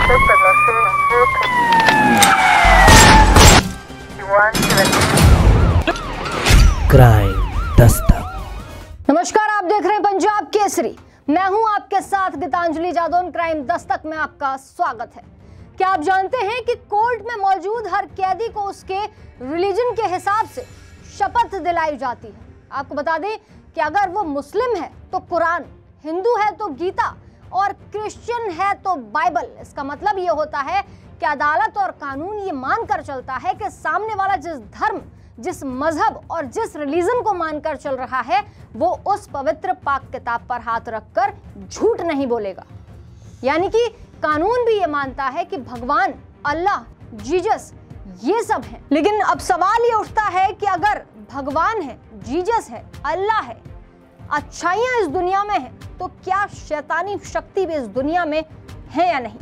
Crime Dastak. नमस्कार, आप देख रहे हैं पंजाब केसरी। मैं हूं आपके साथ गीतांजलि जादौन। क्राइम दस्तक में आपका स्वागत है। क्या आप जानते हैं कि कोर्ट में मौजूद हर कैदी को उसके रिलीजन के हिसाब से शपथ दिलाई जाती है। आपको बता दें कि अगर वो मुस्लिम है तो कुरान, हिंदू है तो गीता और क्रिश्चियन है तो बाइबल। इसका मतलब ये होता है कि अदालत और कानून ये मानकर चलता है कि सामने वाला जिस धर्म, जिस मजहब और जिस रिलीजन को मानकर चल रहा है वो उस पवित्र पाक किताब पर हाथ रखकर झूठ नहीं बोलेगा। यानी कि कानून भी ये मानता है कि भगवान, अल्लाह, जीसस ये सब हैं। लेकिन अब सवाल ये उठता है कि अगर भगवान है, जीसस है, अल्लाह है, अच्छाइयां इस दुनिया में है, तो क्या शैतानी शक्ति भी इस दुनिया में है या नहीं?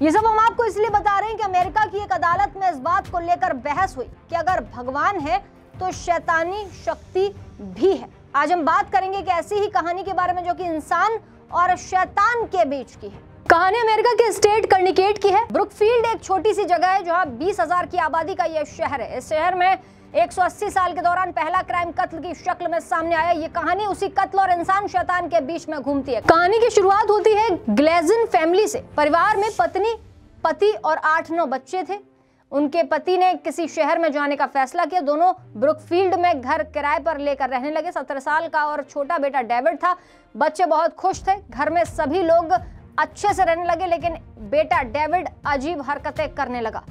ये सब हम आपको इसलिए बता रहे हैं कि अमेरिका की एक अदालत में इस बात को लेकर बहस हुई कि अगर भगवान है तो शैतानी शक्ति भी है। आज हम बात करेंगे कि ऐसी ही कहानी के बारे में जो कि इंसान और शैतान के बीच की है। कहानी अमेरिका के स्टेट कर्निकेट की है। ब्रुकफील्ड एक छोटी सी जगह है जहां 20,000 की आबादी का यह शहर है। इस शहर में 180 साल के दौरान पहला क्राइम कत्ल की शक्ल में सामने आया। ये कहानी उसी कत्ल और इंसान शैतान के बीच में घूमती है। कहानी की शुरुआत होती है ग्लेजन फैमिली से। परिवार में पत्नी, पति और 8-9 बच्चे थे। उनके पति ने किसी शहर में जाने का फैसला किया। दोनों ब्रुकफील्ड में घर किराए पर लेकर रहने लगे। 17 साल का और छोटा बेटा डेविड था। बच्चे बहुत खुश थे। घर में सभी लोग अच्छे से रहने लगे, लेकिन बेटा डेविड अजीब हरकतें करने लगा।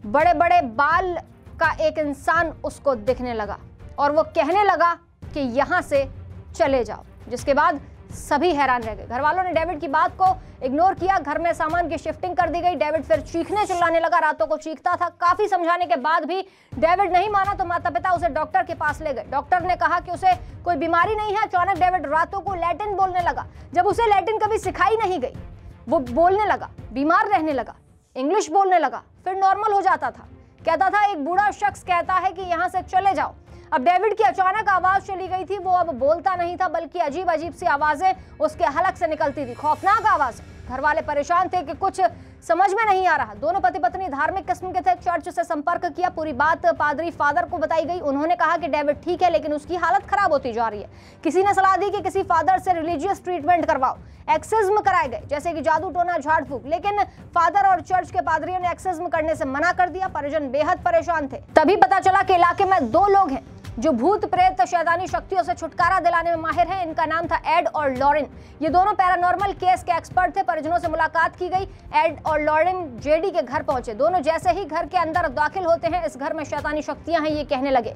बड़े बड़े बाल का एक इंसान उसको दिखने लगा और वो कहने लगा कि यहाँ से चले जाओ, जिसके बाद सभी हैरान रह गए। घर वालों ने डेविड की बात को इग्नोर किया। घर में सामान की शिफ्टिंग कर दी गई। डेविड फिर चीखने चिल्लाने लगा। रातों को चीखता था। काफी समझाने के बाद भी डेविड नहीं माना तो माता पिता उसे डॉक्टर के पास ले गए। डॉक्टर ने कहा कि उसे कोई बीमारी नहीं है। अचानक डेविड रातों को लैटिन बोलने लगा। जब उसे लैटिन कभी सिखाई नहीं गई, वो बोलने लगा, बीमार रहने लगा, इंग्लिश बोलने लगा, फिर नॉर्मल हो जाता था। कहता था एक बूढ़ा शख्स कहता है कि यहाँ से चले जाओ। अब डेविड की अचानक आवाज चली गई थी। वो अब बोलता नहीं था, बल्कि अजीब अजीब सी आवाजें उसके हलक से निकलती थी। खौफनाक आवाज। घर वाले परेशान थे कि कुछ समझ में नहीं आ रहा। दोनों पति पत्नी धार्मिक किस्म के थे। चर्च से संपर्क किया। पूरी बात पादरी फादर को बताई गई। उन्होंने कहा कि डेविड ठीक है, लेकिन उसकी हालत खराब होती जा रही है। किसी ने सलाह दी कि किसी फादर से रिलीजियस ट्रीटमेंट करवाओ। एक्सिज्म कराए गए, जैसे कि जादू टोना, झाड़ फूक, लेकिन फादर और चर्च के पादरियों ने एक्सिज्म करने से मना कर दिया। परिजन बेहद परेशान थे। तभी पता चला कि इलाके में 2 लोग हैं जो भूत प्रेत शैतानी शक्तियों से छुटकारा दिलाने में माहिर हैं। इनका नाम था एड और लॉरेन। ये दोनों पैरानॉर्मल केस के एक्सपर्ट थे। परिजनों से मुलाकात की गई। एड और लॉरेन जेडी के घर पहुंचे। दोनों जैसे ही घर के अंदर दाखिल होते हैं, इस घर में शैतानी शक्तियां हैं ये कहने लगे।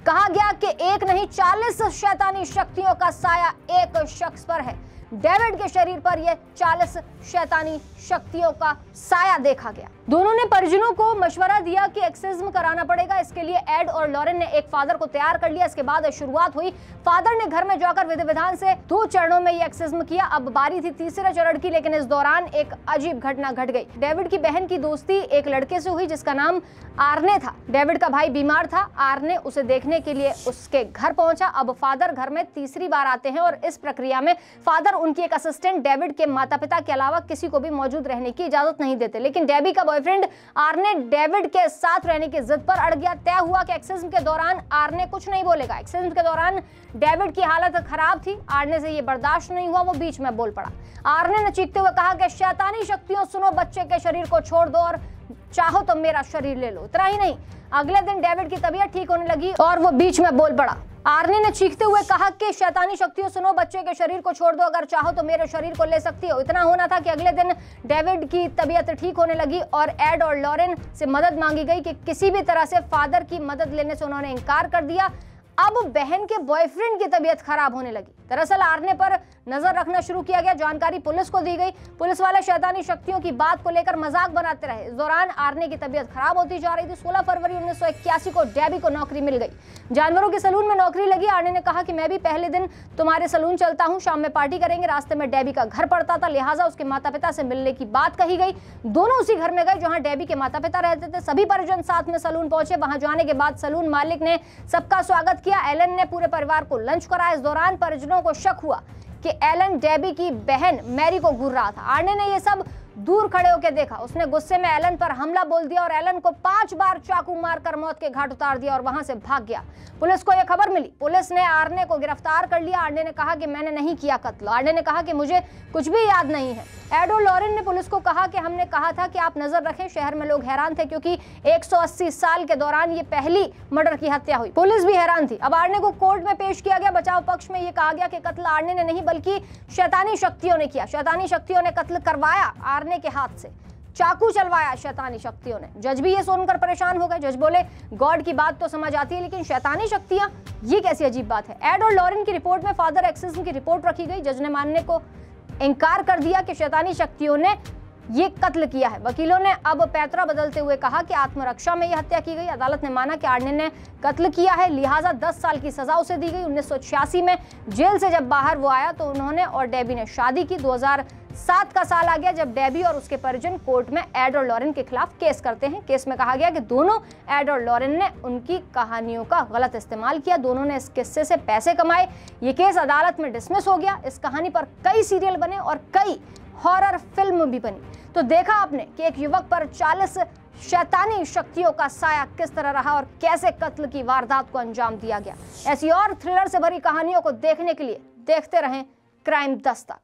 कहा गया कि एक नहीं 40 शैतानी शक्तियों का साया एक शख्स पर है। डेविड के शरीर पर यह 40 शैतानी शक्तियों का साया देखा गया। दोनों ने परिजनों को मशवरा दिया कि एक्सिज्म कराना पड़ेगा। इसके लिए एड और लॉरेन ने एक फादर को तैयार कर लिया। इसके बाद शुरुआत हुई। फादर ने घर में जाकर विधि विधान से 2 चरणों में ये एक्सिज्म किया। अब बारी थी तीसरे चरण की, लेकिन इस दौरान एक अजीब घटना घट गई। डेविड की बहन की दोस्ती एक लड़के से हुई जिसका नाम आर्ने था। डेविड का भाई बीमार था। आर्ने उसे देखने के लिए उसके घर पहुंचा। अब फादर घर में तीसरी बार आते हैं और इस प्रक्रिया में फादर उनकी एक असिस्टेंट डेविड के माता पिता के अलावा किसी को भी मौजूद रहने की इजाजत नहीं देते। लेकिन डेबी का बॉयफ्रेंड आर्ने डेविड के साथ रहने की जिद पर अड़ गया। तय हुआ कि एक्सिज्म के दौरान आर्ने कुछ नहीं बोलेगा। एक्सिज्म के दौरान डेविड की हालत खराब थी। आर्ने से ये बर्दाश्त नहीं हुआ। वो बीच में बोल पड़ा। आर्ने ने चीखते हुए कहा कि शैतानी शक्तियों, सुनो, बच्चे के शरीर को छोड़ दो और चाहो तो मेरा शरीर ले लो। इतना ही नहीं, अगले दिन डेविड की तबीयत ठीक होने लगी और वो बीच में बोल पड़ा। आर्ने ने चीखते हुए कहा कि शैतानी शक्तियों, सुनो, बच्चे के शरीर को छोड़ दो, अगर चाहो तो मेरे शरीर को ले सकती हो। इतना होना था कि अगले दिन डेविड की तबीयत ठीक होने लगी और एड और लॉरेन से मदद मांगी गई कि किसी भी तरह से फादर की मदद लेने से उन्होंने इनकार कर दिया। अब बहन के बॉयफ्रेंड की तबीयत खराब होने लगी। दरअसल आर्ने पर नजर रखना शुरू किया गया। जानकारी पुलिस को दी गई। पुलिस वाले शैतानी शक्तियों की बात को लेकर मजाक बनाते रहे। इस दौरान आर्ने की तबीयत खराब होती जा रही थी। 16 फरवरी 1981 को डेबी को नौकरी मिल गई। जानवरों के सलून में नौकरी लगी। आर्ने ने कहा कि मैं भी पहले दिन तुम्हारे सलून चलता हूँ, शाम में पार्टी करेंगे। रास्ते में डेबी का घर पड़ता था, लिहाजा उसके माता पिता से मिलने की बात कही गई। दोनों उसी घर में गए जहाँ डेबी के माता पिता रहते थे। सभी परिजन साथ में सलून पहुंचे। वहां जाने के बाद सलून मालिक ने सबका स्वागत किया। एलन ने पूरे परिवार को लंच कराया। इस दौरान परिजनों को शक हुआ कि एलन डेबी की बहन मैरी को घूर रहा था। आर्ने ने यह सब दूर खड़े होकर देखा। उसने गुस्से में एलन पर हमला बोल दिया और एलन को 5 बार चाकू मारकर मौत के घाट उतार दिया और वहां से भाग गया। पुलिस को यह खबर मिली। पुलिस ने आर्ने को गिरफ्तार कर लिया। आर्ने ने कहा कि मैंने नहीं किया कत्ल। आर्ने ने कहा कि मुझे कुछ भी याद नहीं है। एडो लॉरेन ने पुलिस को कहा कि हमने कहा था कि आप नजर रखें। शहर में लोग हैरान थे क्योंकि 180 साल के दौरान ये पहली मर्डर की हत्या हुई। पुलिस भी हैरान थी। अब आर्ने को कोर्ट में पेश किया गया। बचाव पक्ष में यह कहा गया कि कत्ल आर्ने ने नहीं बल्कि शैतानी शक्तियों ने किया। शैतानी शक्तियों ने कत्ल करवाया आर्ने के हाथ से, चाकू चलवाया शैतानी शक्तियों ने। जज भी ये सुनकर परेशान हो गए। जज बोले गॉड की बात तो समझ आती है लेकिन शैतानी शक्तियां, ये कैसी अजीब बात है। एड और लॉरेन की रिपोर्ट में फादर एक्सिज्म की रिपोर्ट रखी गई। जज ने मानने को इनकार कर दिया कि शैतानी शक्तियों ने ये कत्ल किया है। वकीलों ने अब पैतरा बदलते हुए कहा कि आत्मरक्षा में यह हत्या की गई। अदालत ने माना कि आर्ने ने कत्ल किया है, लिहाजा 10 साल की सजा उसे दी गई। 1986 में जेल से जब बाहर वो आया तो उन्होंने और डेबी ने शादी की। 2007 का साल आ गया जब डेबी और उसके परिजन कोर्ट में एड और लॉरेन के खिलाफ केस करते हैं। केस में कहा गया कि दोनों, एड और लॉरेन, ने उनकी कहानियों का गलत इस्तेमाल किया। दोनों ने इस किस्से से पैसे कमाए। ये केस अदालत में डिसमिस हो गया। इस कहानी पर कई सीरियल बने और कई हॉरर फिल्म भी बनी। तो देखा आपने कि एक युवक पर 40 शैतानी शक्तियों का साया किस तरह रहा और कैसे कत्ल की वारदात को अंजाम दिया गया। ऐसी और थ्रिलर से भरी कहानियों को देखने के लिए देखते रहें क्राइम दस्तक।